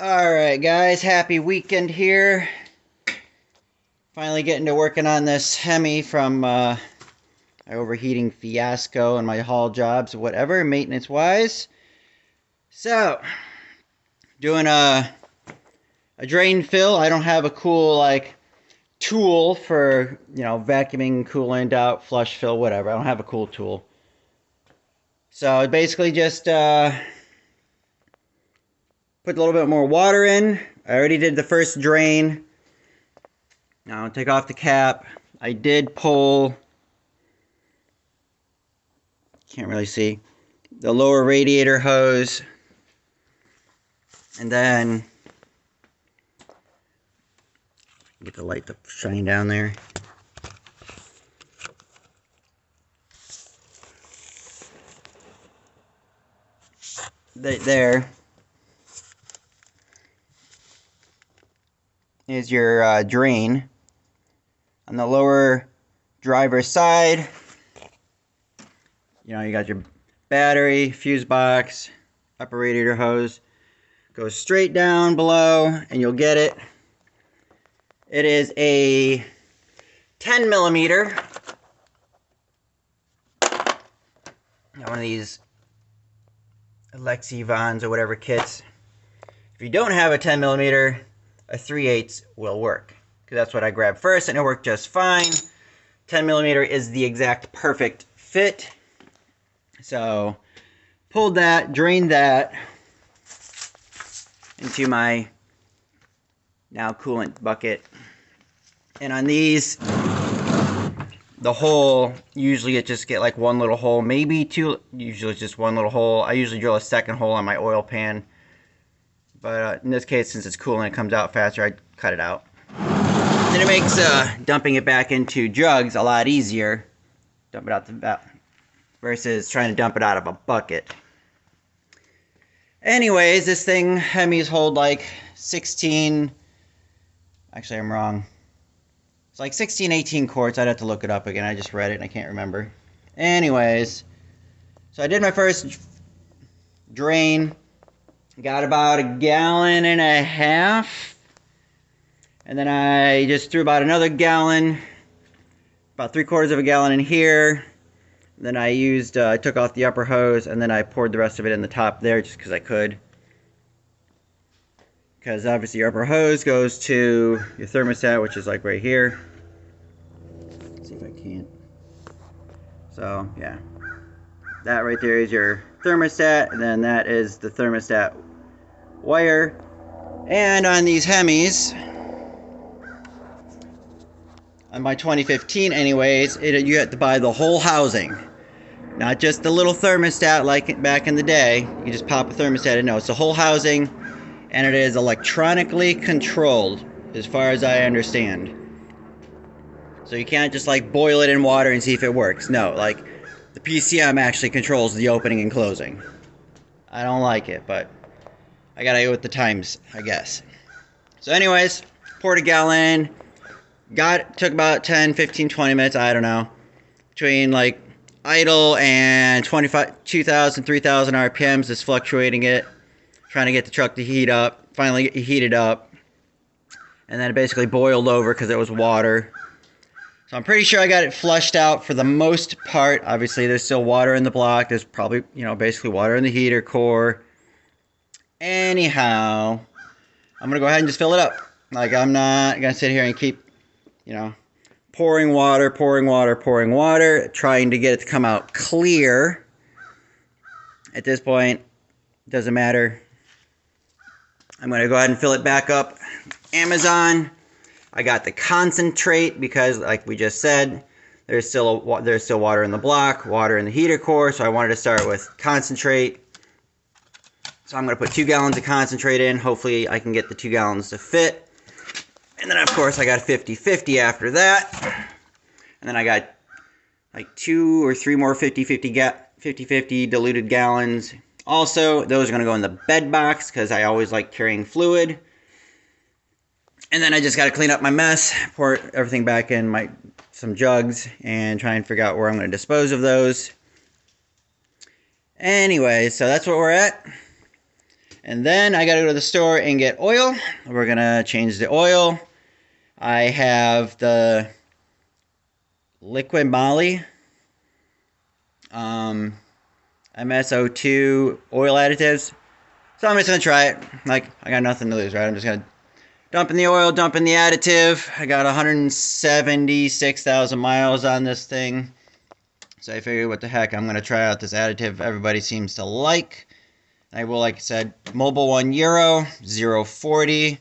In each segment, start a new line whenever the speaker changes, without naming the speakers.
Alright guys, happy weekend here. Finally getting to working on this Hemi from my overheating fiasco and my haul jobs, whatever, maintenance wise. So, doing a drain fill. I don't have a cool tool for, vacuuming coolant out, flush fill, whatever. I don't have a cool tool. So basically just put a little bit more water in. I already did the first drain. Now I'll take off the cap. I did pull, can't really see, the lower radiator hose. And then, get the light to shine down there. There is your drain. On the lower driver's side, you got your battery, fuse box, upper radiator hose. Goes straight down below, and you'll get it. It is a 10 millimeter. One of these Alexi Vons or whatever kits. If you don't have a 10 millimeter, a 3/8 will work. Because that's what I grabbed first, and it worked just fine. 10 millimeter is the exact perfect fit. So, pulled that, drained that into my now coolant bucket. And on these, the hole, usually it just get like one little hole, maybe two, usually it's just one little hole. I usually drill a second hole on my oil pan. But in this case, since it's coolant, it comes out faster, I cut it out. And it makes dumping it back into jugs a lot easier. Dump it out the back versus trying to dump it out of a bucket. Anyways, this thing, Hemis hold like 16, actually I'm wrong. It's like 16, 18 quarts. I'd have to look it up again. I just read it and I can't remember. Anyways, so I did my first drain. Got about 1.5 gallons. And then I just threw about another gallon, about 3/4 gallon in here. Then I used, I took off the upper hose, and then I poured the rest of it in the top there just because I could. Because obviously your upper hose goes to your thermostat, which is like right here. Let's see if I can't. So, yeah. That right there is your thermostat, and then that is the thermostat wire. And on these Hemis, on my 2015 anyways, you have to buy the whole housing. Not just the little thermostat like back in the day. You just pop a thermostat in. No, it's the whole housing, and it is electronically controlled as far as I understand. So you can't just like boil it in water and see if it works. No, like the PCM actually controls the opening and closing. I don't like it, but I gotta go with the times, I guess. So anyways, poured 1 gallon. Took about 10, 15, 20 minutes, I don't know. Between like idle and 2,000, 3,000 RPMs, just fluctuating it. Trying to get the truck to heat up. Finally it heated up. And then it basically boiled over because it was water. So I'm pretty sure I got it flushed out for the most part. Obviously there's still water in the block. There's probably, basically water in the heater core. Anyhow, I'm going to go ahead and just fill it up. Like, I'm not going to sit here and keep, pouring water, trying to get it to come out clear. At this point, it doesn't matter. I'm going to go ahead and fill it back up. Amazon. I got the concentrate because, like we just said, there's still water in the block, water in the heater core, so I wanted to start with concentrate. So I'm going to put 2 gallons of concentrate in. Hopefully I can get the 2 gallons to fit. And then, of course, I got 50-50 after that. And then I got like 2 or 3 more 50-50 diluted gallons. Also, those are going to go in the bed box because I always like carrying fluid. And then I just got to clean up my mess, pour everything back in some jugs, and try and figure out where I'm going to dispose of those. Anyway, so that's where we're at. And then I got to go to the store and get oil. We're going to change the oil. I have the liquid moly MSO2 oil additives. So I'm just going to try it. Like, I got nothing to lose, right? I'm just going to dump in the oil, dump in the additive. I got 176,000 miles on this thing. So I figured, what the heck, I'm going to try out this additive everybody seems to like. I will, like I said, Mobile 1 Euro, 040.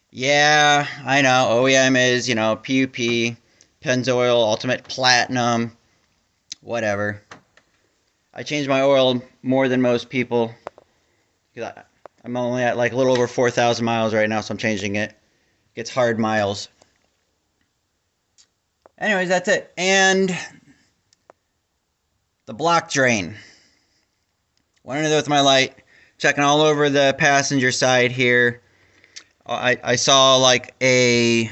Yeah, I know, OEM is, you know, PUP, Pennzoil, Ultimate Platinum, whatever. I change my oil more than most people. I'm only at like a little over 4,000 miles right now, so I'm changing it. It's hard miles. Anyways, that's it. And the block drain. Wanted to do with my light. Checking all over the passenger side here. I saw like there's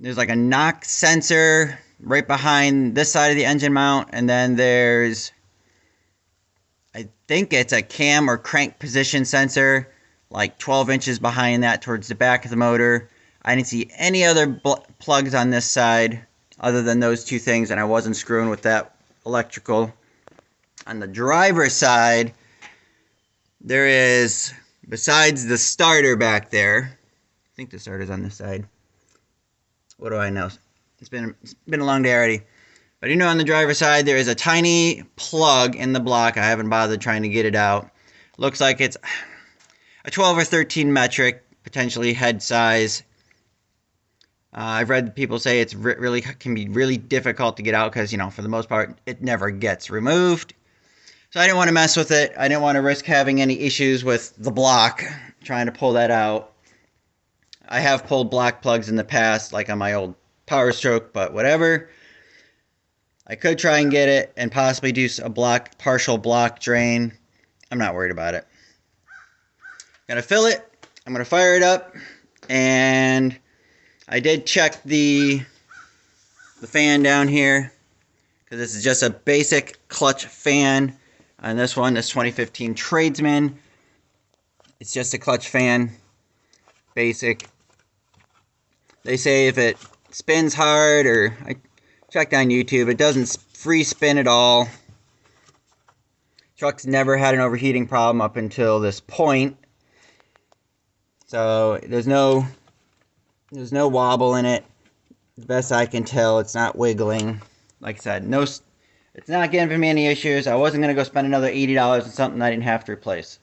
like a knock sensor right behind this side of the engine mount, and then there's, I think it's a cam or crank position sensor like 12 inches behind that towards the back of the motor. I didn't see any other plugs on this side other than those two things, and I wasn't screwing with that electrical. On the driver's side, there is, besides the starter back there, I think the starter's on this side. What do I know? It's been a long day already. But you know, on the driver's side, there is a tiny plug in the block. I haven't bothered trying to get it out. Looks like it's a 12 or 13 metric, potentially head size. I've read people say it's really can be really difficult to get out because, you know, for the most part, it never gets removed. So I didn't want to mess with it. I didn't want to risk having any issues with the block trying to pull that out. I have pulled block plugs in the past, like on my old powerstroke, but whatever. I could try and get it and possibly do a partial block drain. I'm not worried about it. Gonna fill it. I'm gonna fire it up, and I did check the fan down here because this is just a basic clutch fan. On this one, this 2015 Tradesman. It's just a clutch fan, basic. They say if it spins hard, or I checked on YouTube, it doesn't free spin at all. Truck's never had an overheating problem up until this point. So there's no wobble in it. The best I can tell, it's not wiggling. Like I said, it's not giving me any issues. I wasn't going to go spend another $80 on something I didn't have to replace.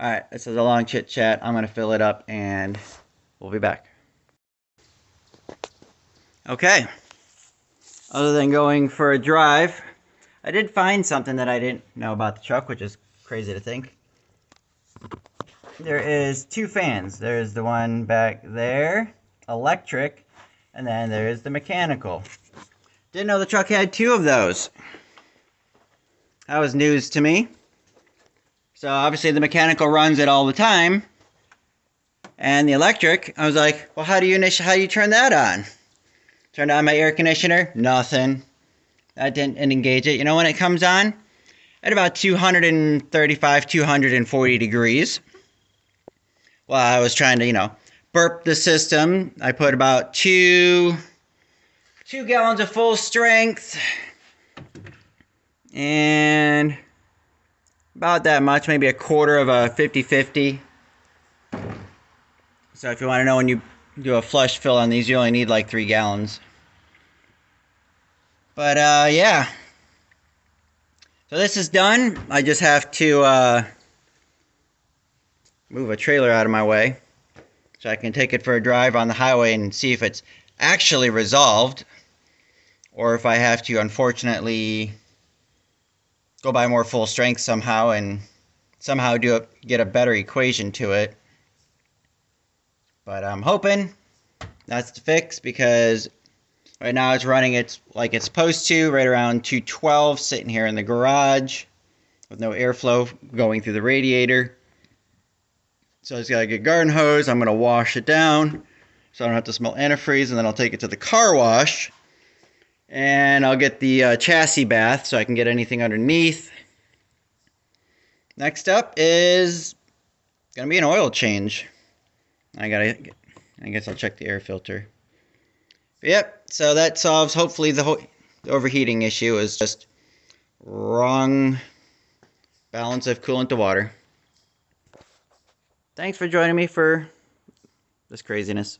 Alright, this is a long chit chat. I'm going to fill it up and we'll be back. Okay. Other than going for a drive, I did find something that I didn't know about the truck, which is crazy to think. There is two fans. There's the one back there, electric, and then there's the mechanical. Didn't know the truck had two of those. That was news to me. So obviously the mechanical runs it all the time. And the electric, I was like, well, how do you turn that on? Turned on my air conditioner, nothing. That didn't engage it. You know when it comes on? At about 235, 240 degrees. Well, I was trying to, you know, burp the system. I put about two gallons of full strength. And about that much, maybe a quarter of a 50-50. So if you want to know when you do a flush fill on these, you only need like 3 gallons. But yeah. So this is done. I just have to move a trailer out of my way so I can take it for a drive on the highway and see if it's actually resolved, or if I have to, unfortunately, go buy more full strength somehow and somehow get a better equation to it. But I'm hoping that's the fix, because right now it's running like it's supposed to, right around 212, sitting here in the garage with no airflow going through the radiator. So I just got to get a garden hose. I'm going to wash it down so I don't have to smell antifreeze, and then I'll take it to the car wash. And I'll get the chassis bath so I can get anything underneath. Next up is gonna be an oil change. I guess I'll check the air filter. But yep, so that solves hopefully the overheating issue. Is just wrong balance of coolant to water. Thanks for joining me for this craziness.